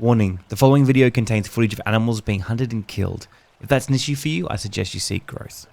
Warning, the following video contains footage of animals being hunted and killed. If that's an issue for you, I suggest you seek growth.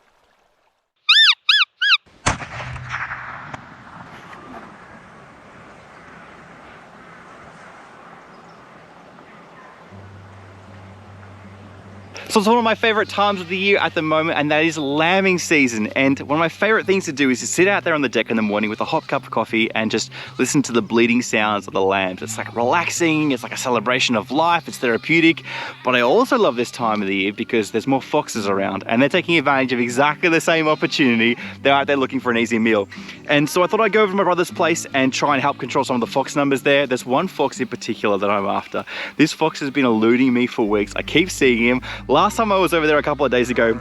So it's one of my favorite times of the year at the moment, and that is lambing season. And one of my favorite things to do is to sit out there on the deck in the morning with a hot cup of coffee and just listen to the bleating sounds of the lambs. It's like relaxing, it's like a celebration of life, it's therapeutic. But I also love this time of the year because there's more foxes around and they're taking advantage of exactly the same opportunity. They're out there looking for an easy meal. And so I thought I'd go over to my brother's place and try and help control some of the fox numbers there. There's one fox in particular that I'm after. This fox has been eluding me for weeks. I keep seeing him. Last time I was over there a couple of days ago,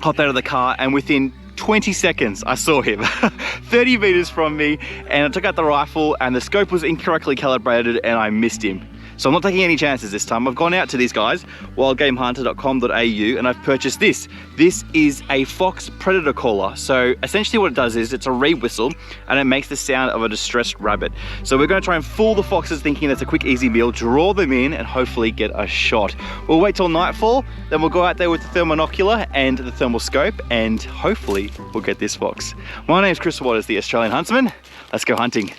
hopped out of the car, and within 20 seconds I saw him 30 meters from me, and I took out the rifle and the scope was incorrectly calibrated and I missed him. So I'm not taking any chances this time. I've gone out to these guys, wildgamehunter.com.au, and I've purchased this. This is a fox predator caller. So essentially what it does is it's a reed whistle and it makes the sound of a distressed rabbit. So we're gonna try and fool the foxes thinking that's a quick, easy meal, draw them in and hopefully get a shot. We'll wait till nightfall, then we'll go out there with the monocular and the thermal scope and hopefully we'll get this fox. My name's Chris Waters, the Australian Huntsman. Let's go hunting.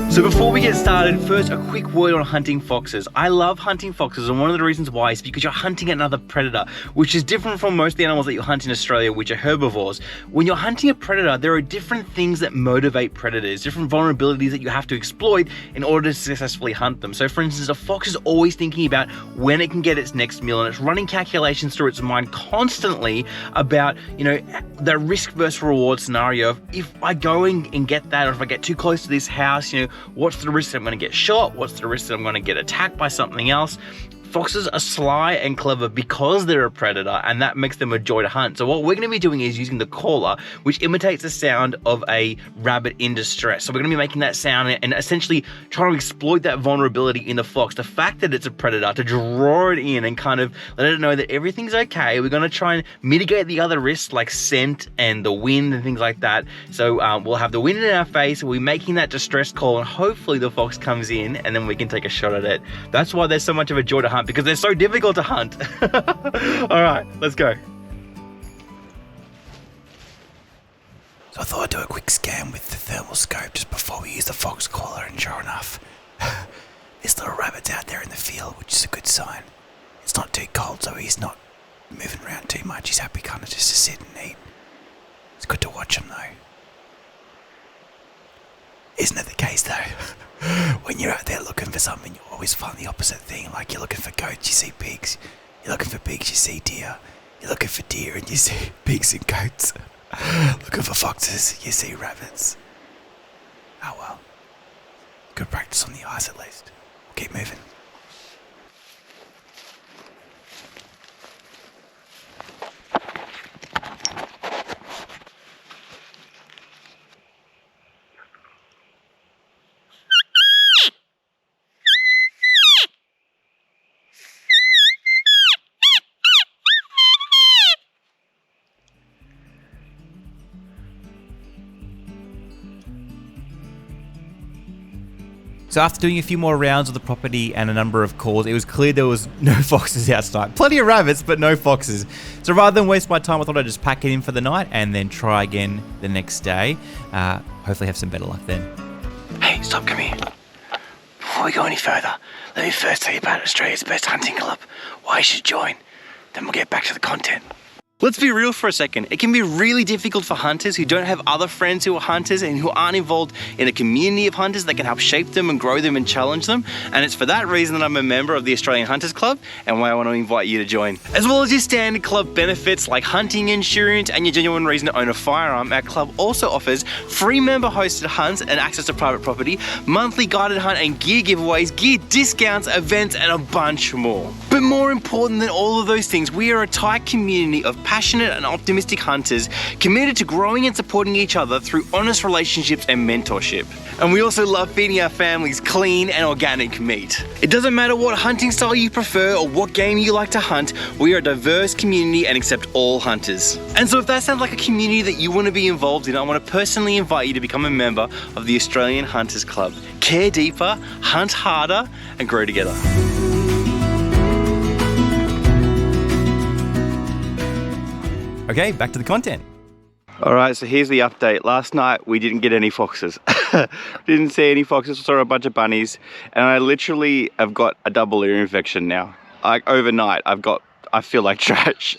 So before we get started, first a quick word on hunting foxes. I love hunting foxes, and one of the reasons why is because you're hunting another predator, which is different from most of the animals that you hunt in Australia, which are herbivores. When you're hunting a predator, there are different things that motivate predators, different vulnerabilities that you have to exploit in order to successfully hunt them. So for instance, a fox is always thinking about when it can get its next meal, and it's running calculations through its mind constantly about, you know, the risk versus reward scenario of if I go and get that, or if I get too close to this house, you know, what's the risk that I'm going to get shot? What's the risk that I'm going to get attacked by something else? Foxes are sly and clever because they're a predator, and that makes them a joy to hunt. So what we're going to be doing is using the caller, which imitates the sound of a rabbit in distress. So we're going to be making that sound and essentially trying to exploit that vulnerability in the fox, the fact that it's a predator, to draw it in and kind of let it know that everything's okay. We're going to try and mitigate the other risks like scent and the wind and things like that. So we'll have the wind in our face, we'll be making that distress call, and hopefully the fox comes in and then we can take a shot at it. That's why there's so much of a joy to hunt, because they're so difficult to hunt. All right, let's go. So I thought I'd do a quick scan with the thermal scope just before we use the fox caller, and sure enough, this little rabbit's out there in the field, which is a good sign. It's not too cold, so he's not moving around too much. He's happy kind of just to sit and eat. It's good to watch him though. Isn't it the case though? When you're out there looking for something, you always find the opposite thing. Like you're looking for goats, you see pigs. You're looking for pigs, you see deer. You're looking for deer and you see pigs and goats. Looking for foxes, you see rabbits. Oh well. Good practice on the ice at least. We'll keep moving. So after doing a few more rounds of the property and a number of calls, it was clear there was no foxes outside. Plenty of rabbits, but no foxes. So rather than waste my time, I thought I'd just pack it in for the night and then try again the next day. Hopefully have some better luck then. Hey, stop, come here. Before we go any further, let me first tell you about Australia's best hunting club, why you should join. Then we'll get back to the content. Let's be real for a second. It can be really difficult for hunters who don't have other friends who are hunters and who aren't involved in a community of hunters that can help shape them and grow them and challenge them. And it's for that reason that I'm a member of the Australian Hunters Club and why I want to invite you to join. As well as your standard club benefits like hunting insurance and your genuine reason to own a firearm, our club also offers free member hosted hunts and access to private property, monthly guided hunt and gear giveaways, gear discounts, events, and a bunch more. But more important than all of those things, we are a tight community of passionate and optimistic hunters committed to growing and supporting each other through honest relationships and mentorship. And we also love feeding our families clean and organic meat. It doesn't matter what hunting style you prefer or what game you like to hunt, we are a diverse community and accept all hunters. And so if that sounds like a community that you want to be involved in, I want to personally invite you to become a member of the Australian Hunters Club. Care deeper, hunt harder, and grow together. Okay, back to the content. All right, so here's the update. Last night we didn't get any foxes. Didn't see any foxes, saw a bunch of bunnies, and I literally have got a double ear infection now. Like overnight, I feel like trash.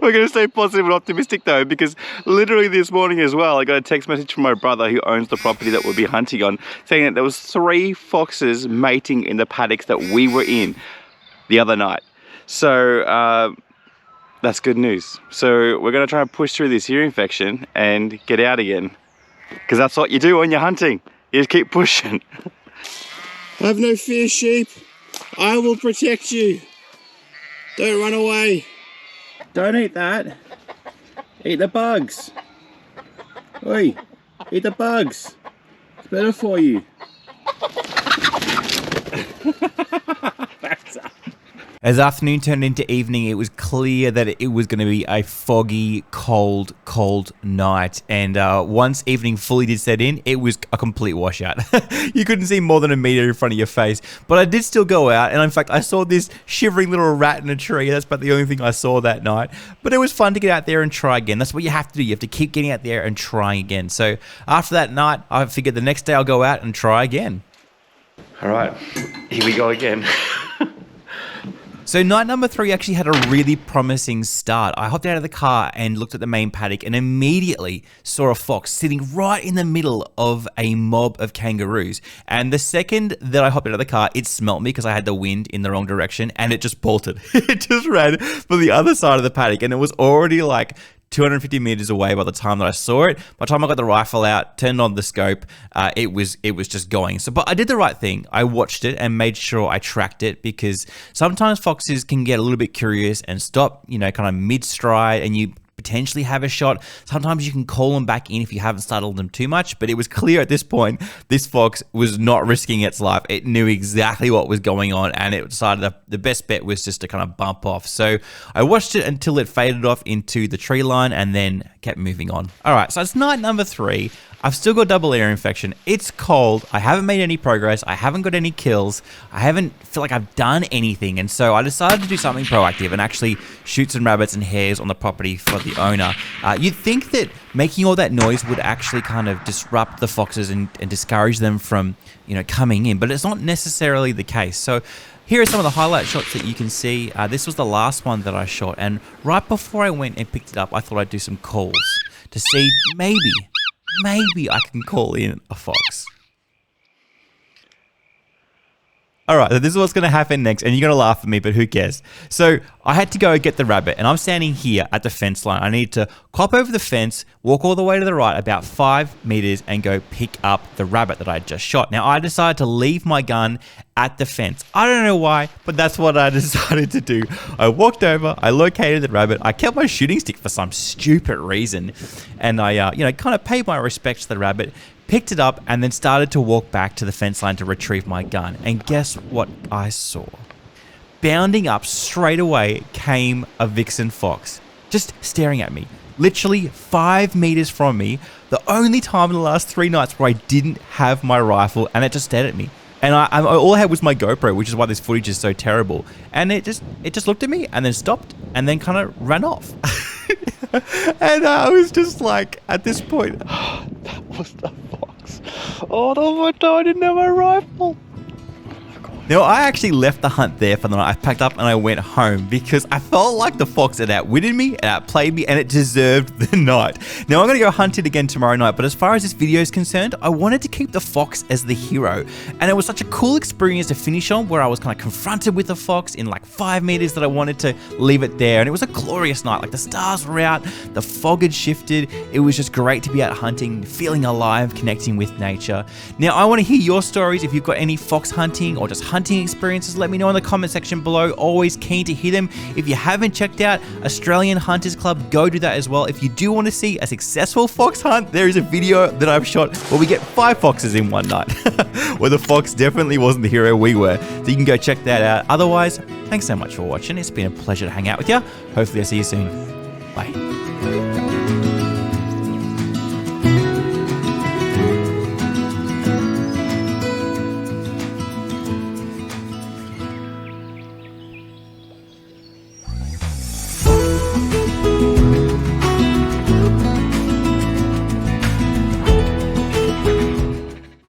We're gonna stay positive and optimistic though, because literally this morning as well, I got a text message from my brother who owns the property that we'll be hunting on, saying that there was 3 foxes mating in the paddocks that we were in the other night. So, that's good news. So we're gonna try and push through this ear infection and get out again. Because that's what you do when you're hunting. You just keep pushing. Have no fear, sheep. I will protect you. Don't run away. Don't eat that. Eat the bugs. Oi, eat the bugs. It's better for you. As afternoon turned into evening, it was clear that it was going to be a foggy, cold night. And once evening fully did set in, it was a complete washout. You couldn't see more than a meter in front of your face. But I did still go out. And in fact, I saw this shivering little rat in a tree. That's about the only thing I saw that night. But it was fun to get out there and try again. That's what you have to do. You have to keep getting out there and trying again. So after that night, I figured the next day I'll go out and try again. All right, here we go again. So night number 3 actually had a really promising start. I hopped out of the car and looked at the main paddock and immediately saw a fox sitting right in the middle of a mob of kangaroos. And the second that I hopped out of the car, it smelt me because I had the wind in the wrong direction and it just bolted. It just ran for the other side of the paddock and it was already like 250 meters away by the time that I saw it. By the time I got the rifle out, turned on the scope, it was just going. So, but I did the right thing. I watched it and made sure I tracked it because sometimes foxes can get a little bit curious and stop, kind of mid-stride and you potentially have a shot. Sometimes you can call them back in if you haven't startled them too much, but it was clear at this point, this fox was not risking its life. It knew exactly what was going on and it decided that the best bet was just to kind of bump off. So I watched it until it faded off into the tree line and then kept moving on. All right, so it's night number 3. I've still got double ear infection. It's cold. I haven't made any progress. I haven't got any kills. I haven't feel like I've done anything. And so I decided to do something proactive and actually shoot some rabbits and hares on the property for the owner. You'd think that making all that noise would actually kind of disrupt the foxes and discourage them from, coming in, but it's not necessarily the case. So here are some of the highlight shots that you can see. This was the last one that I shot. And right before I went and picked it up, I thought I'd do some calls to see maybe I can call in a fox. All right, so this is what's going to happen next, and you're going to laugh at me, but who cares? So I had to go get the rabbit, and I'm standing here at the fence line. I need to hop over the fence, walk all the way to the right, about 5 meters, and go pick up the rabbit that I just shot. Now, I decided to leave my gun at the fence. I don't know why, but that's what I decided to do. I walked over, I located the rabbit, I kept my shooting stick for some stupid reason, and I, kind of paid my respects to the rabbit, picked it up, and then started to walk back to the fence line to retrieve my gun. And guess what I saw? Bounding up straight away came a vixen fox, just staring at me, literally 5 meters from me. The only time in the last 3 nights where I didn't have my rifle, and it just stared at me. And all I had was my GoPro, which is why this footage is so terrible. And it just looked at me and then stopped and then kind of ran off. And I was just like, at this point, that was the fox. Oh no, I didn't have my rifle. Now, I actually left the hunt there for the night. I packed up and I went home because I felt like the fox had outwitted me, it outplayed me, and it deserved the night. Now, I'm going to go hunt it again tomorrow night, but as far as this video is concerned, I wanted to keep the fox as the hero. And it was such a cool experience to finish on where I was kind of confronted with the fox in like 5 meters that I wanted to leave it there. And it was a glorious night. Like the stars were out, the fog had shifted. It was just great to be out hunting, feeling alive, connecting with nature. Now, I want to hear your stories. If you've got any fox hunting or just hunting experiences, let me know in the comment section below. Always keen to hear them. If you haven't checked out Australian Hunters Club, go do that as well. If you do want to see a successful fox hunt, there is a video that I've shot where we get 5 foxes in one night, where the fox definitely wasn't the hero we were. So you can go check that out. Otherwise, thanks so much for watching. It's been a pleasure to hang out with you. Hopefully I'll see you soon. Bye.